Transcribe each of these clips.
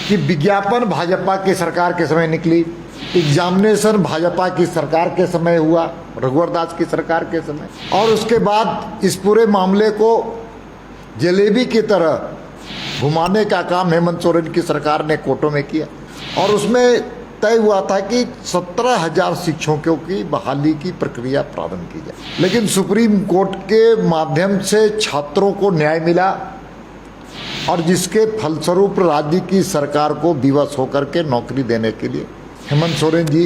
कि विज्ञापन भाजपा की सरकार के समय निकली, एग्जामिनेशन भाजपा की सरकार के समय हुआ, रघुवर दास की सरकार के समय, और उसके बाद इस पूरे मामले को जलेबी की तरह घुमाने का काम हेमंत सोरेन की सरकार ने कोर्टों में किया। और उसमें तय हुआ था कि 17,000 शिक्षकों की बहाली की प्रक्रिया प्रारंभ की जाए, लेकिन सुप्रीम कोर्ट के माध्यम से छात्रों को न्याय मिला और जिसके फलस्वरूप राज्य की सरकार को विवश होकर के नौकरी देने के लिए Hemant Soren ji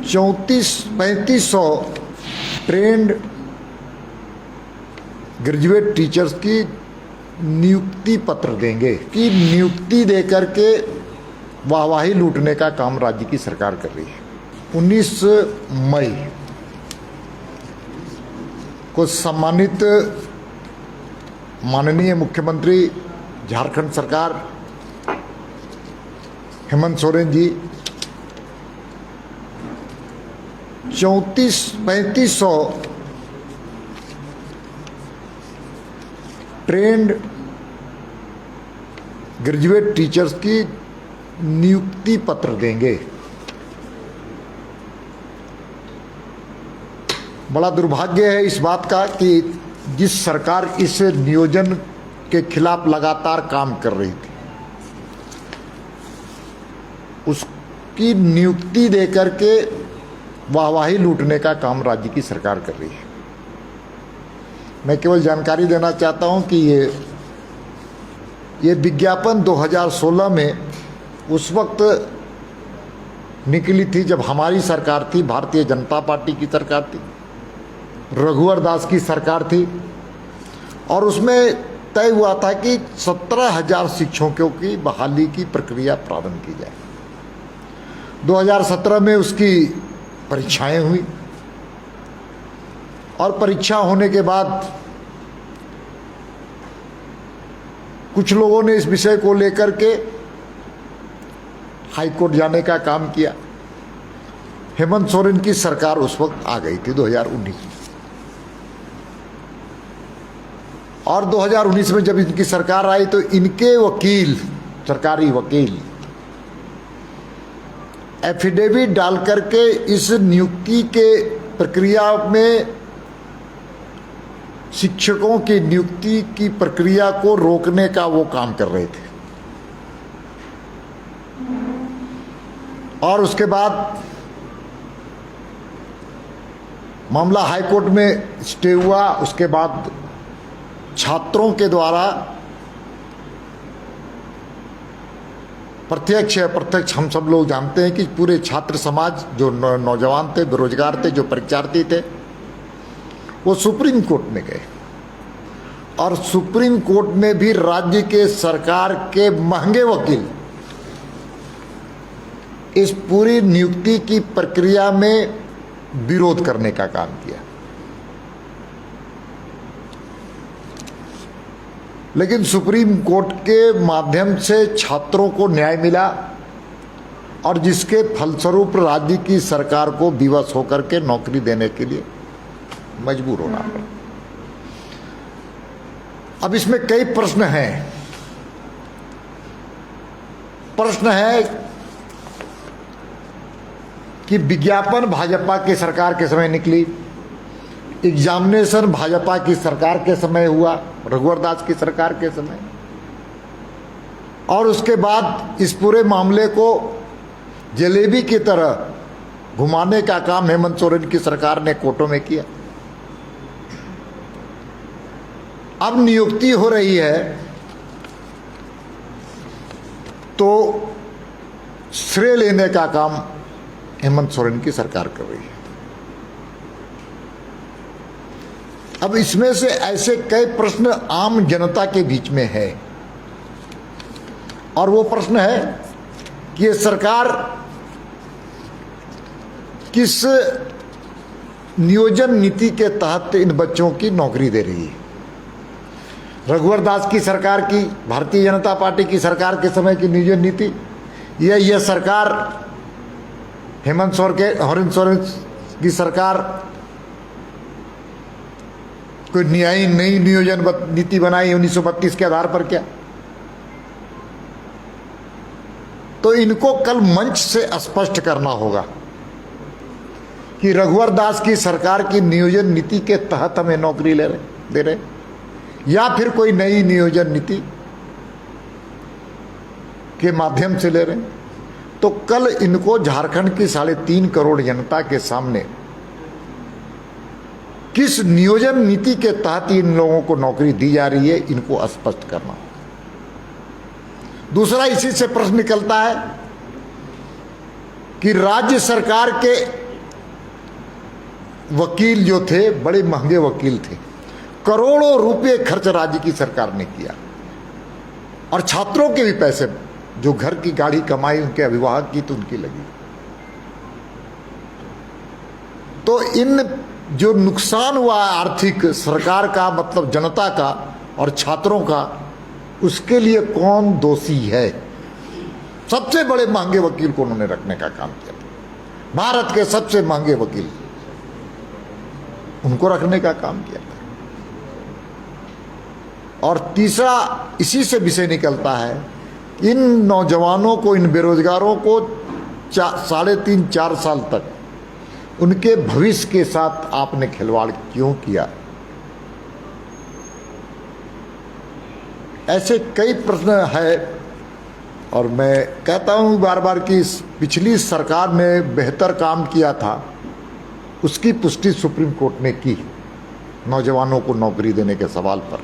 3500 trained graduate teachers की नियुक्ति पत्र देंगे कि नियुक्ति देकर के वाहवाही लूटने का काम राज्य की सरकार कर रही है। 19 मई को सम्मानित माननीय मुख्यमंत्री झारखंड सरकार Hemant Soren ji 3500 trained graduate teachers की नियुक्ति पत्र देंगे। बड़ा दुर्भाग्य है इस बात का कि जिस सरकार इस नियोजन के खिलाफ लगातार काम कर रही थी, उसकी नियुक्ति देकर के वाहवाही लूटने का काम राज्य की सरकार कर रही है। मैं केवल जानकारी देना चाहता हूं कि ये विज्ञापन 2016 में उस वक्त निकली थी जब हमारी सरकार थी, भारतीय जनता पार्टी की सरकार थी, रघुवर दास की सरकार थी, और उसमें तय हुआ था कि 17,000 शिक्षकों की बहाली की प्रक्रिया प्रारंभ की जाए। 2017 में उसकी परीक्षाएं हुई और परीक्षा होने के बाद कुछ लोगों ने इस विषय को लेकर के हाई कोर्ट जाने का काम किया। हेमंत सोरेन की सरकार उस वक्त आ गई थी 2019 में, और 2019 में जब इनकी सरकार आई तो इनके वकील, सरकारी वकील, एफिडेविट डाल करके इस नियुक्ति के प्रक्रिया में शिक्षकों की नियुक्ति की प्रक्रिया को रोकने का वो काम कर रहे थे। और उसके बाद मामला हाई कोर्ट में स्टे हुआ। उसके बाद छात्रों के द्वारा प्रत्यक्ष या प्रत्यक्ष हम सब लोग जानते हैं कि पूरे छात्र समाज, जो नौजवान थे, बेरोजगार थे, जो परीक्षार्थी थे, वो सुप्रीम कोर्ट में गए और सुप्रीम कोर्ट में भी राज्य के सरकार के महंगे वकील इस पूरी नियुक्ति की प्रक्रिया में विरोध करने का काम किया। लेकिन सुप्रीम कोर्ट के माध्यम से छात्रों को न्याय मिला और जिसके फलस्वरूप राज्य की सरकार को विवश होकर के नौकरी देने के लिए मजबूर होना पड़ा। अब इसमें कई प्रश्न हैं। प्रश्न है कि विज्ञापन भाजपा की सरकार के समय निकली, एग्जामिनेशन भाजपा की सरकार के समय हुआ, रघुवर दास की सरकार के समय, और उसके बाद इस पूरे मामले को जलेबी की तरह घुमाने का काम हेमंत सोरेन की सरकार ने कोर्टों में किया। अब नियुक्ति हो रही है तो श्रेय लेने का काम हेमंत सोरेन की सरकार कर रही है। अब इसमें से ऐसे कई प्रश्न आम जनता के बीच में है, और वो प्रश्न है कि ये सरकार किस नियोजन नीति के तहत इन बच्चों की नौकरी दे रही है। रघुवर दास की सरकार की, भारतीय जनता पार्टी की सरकार के समय की नियोजन नीति, यह सरकार हेमंत सोरेन की सरकार कोई नई नियोजन नीति बनाई 1932 के आधार पर क्या? तो इनको कल मंच से स्पष्ट करना होगा कि रघुवर दास की सरकार की नियोजन नीति के तहत हमें नौकरी दे रहे या फिर कोई नई नियोजन नीति के माध्यम से ले रहे हैं। तो कल इनको झारखंड की 3.5 करोड़ जनता के सामने किस नियोजन नीति के तहत इन लोगों को नौकरी दी जा रही है, इनको स्पष्ट करना। दूसरा इसी से प्रश्न निकलता है कि राज्य सरकार के वकील जो थे, बड़े महंगे वकील थे, करोड़ों रुपए खर्च राज्य की सरकार ने किया, और छात्रों के भी पैसे, जो घर की गाड़ी कमाई उनके अभिभावक की तो उनकी लगी। तो इन जो नुकसान हुआ आर्थिक सरकार का, मतलब जनता का और छात्रों का, उसके लिए कौन दोषी है? सबसे बड़े महंगे वकील को उन्होंने रखने का काम किया था, भारत के सबसे महंगे वकील, उनको रखने का काम किया था। और तीसरा इसी से विषय निकलता है, इन नौजवानों को, इन बेरोजगारों को 3.5-4 साल तक उनके भविष्य के साथ आपने खिलवाड़ क्यों किया? ऐसे कई प्रश्न है, और मैं कहता हूं बार बार कि पिछली सरकार ने बेहतर काम किया था, उसकी पुष्टि सुप्रीम कोर्ट ने की नौजवानों को नौकरी देने के सवाल पर।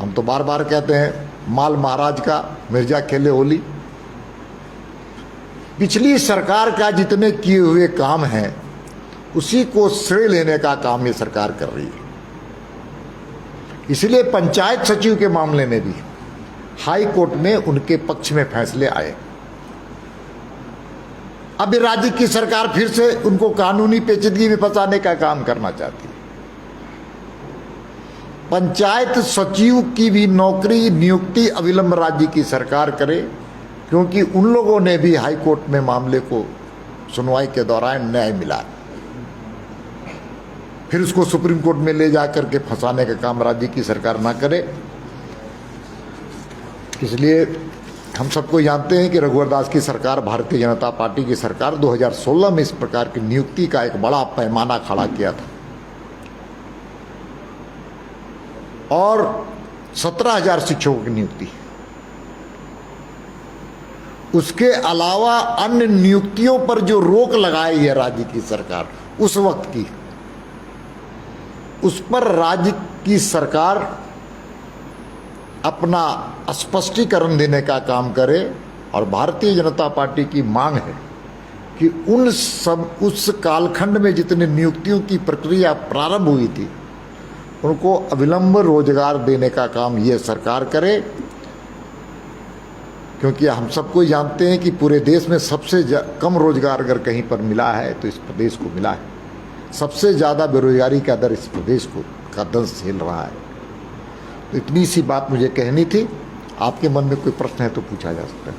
हम तो बार बार कहते हैं, माल महाराज का मिर्जा खेले होली। पिछली सरकार का जितने किए हुए काम हैं, उसी को श्रेय लेने का काम ये सरकार कर रही है। इसलिए पंचायत सचिव के मामले में भी हाई कोर्ट में उनके पक्ष में फैसले आए। अब राज्य की सरकार फिर से उनको कानूनी पेचीदगी में फंसाने का काम करना चाहती है। पंचायत सचिव की भी नौकरी नियुक्ति अविलंब राज्य की सरकार करे, क्योंकि उन लोगों ने भी हाई कोर्ट में मामले को सुनवाई के दौरान न्याय मिला, फिर उसको सुप्रीम कोर्ट में ले जाकर के फंसाने का काम राज्य की सरकार ना करे। इसलिए हम सबको जानते हैं कि रघुवर दास की सरकार, भारतीय जनता पार्टी की सरकार 2016 में इस प्रकार की नियुक्ति का एक बड़ा पैमाना खड़ा किया था, और 17,000 शिक्षकों की नियुक्ति। उसके अलावा अन्य नियुक्तियों पर जो रोक लगाई है राज्य की सरकार उस वक्त की, उस पर राज्य की सरकार अपना स्पष्टीकरण देने का काम करे। और भारतीय जनता पार्टी की मांग है कि उस कालखंड में जितने नियुक्तियों की प्रक्रिया प्रारंभ हुई थी, उनको अविलंब रोजगार देने का काम ये सरकार करे। क्योंकि हम सबको जानते हैं कि पूरे देश में सबसे कम रोजगार अगर कहीं पर मिला है तो इस प्रदेश को मिला है। सबसे ज़्यादा बेरोजगारी का दर इस प्रदेश का दंश झेल रहा है। तो इतनी सी बात मुझे कहनी थी। आपके मन में कोई प्रश्न है तो पूछा जा सकता है।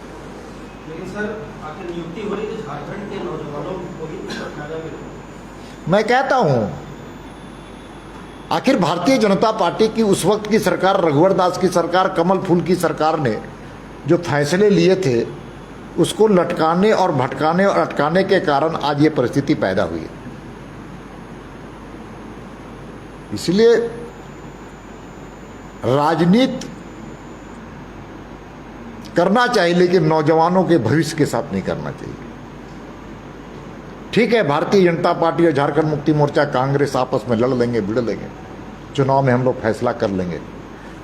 लेकिन सर, आखिर नियुक्ति हो रही तो झारखंड के नौजवानों को भी फायदा मिले। मैं कहता हूँ, आखिर भारतीय जनता पार्टी की उस वक्त की सरकार, रघुवर दास की सरकार, कमल फूल की सरकार ने जो फैसले लिए थे, उसको लटकाने और भटकाने और अटकाने के कारण आज ये परिस्थिति पैदा हुई है। इसलिए राजनीति करना चाहिए, लेकिन नौजवानों के भविष्य के साथ नहीं करना चाहिए। ठीक है, भारतीय जनता पार्टी और झारखंड मुक्ति मोर्चा, कांग्रेस आपस में लड़ लेंगे, भिड़ लेंगे, चुनाव में हम लोग फैसला कर लेंगे,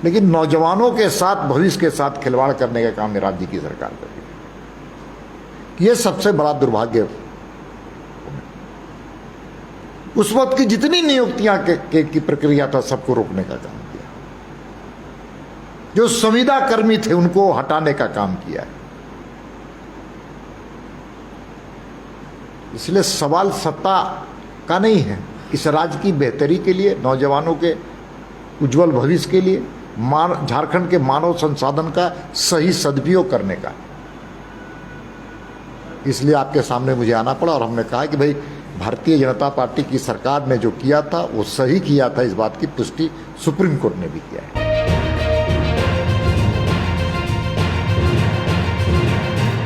लेकिन नौजवानों के साथ, भविष्य के साथ खिलवाड़ करने का काम राज्य की सरकार कर रही है। यह सबसे बड़ा दुर्भाग्य। उस वक्त की जितनी नियुक्तियां की प्रक्रिया था, सबको रोकने का काम किया। जो संविदा कर्मी थे उनको हटाने का काम किया है। इसलिए सवाल सत्ता का नहीं है, इस राज्य की बेहतरी के लिए, नौजवानों के उज्जवल भविष्य के लिए, झारखंड के मानव संसाधन का सही सदुपयोग करने का। इसलिए आपके सामने मुझे आना पड़ा और हमने कहा कि भाई, भारतीय जनता पार्टी की सरकार ने जो किया था वो सही किया था। इस बात की पुष्टि सुप्रीम कोर्ट ने भी किया है।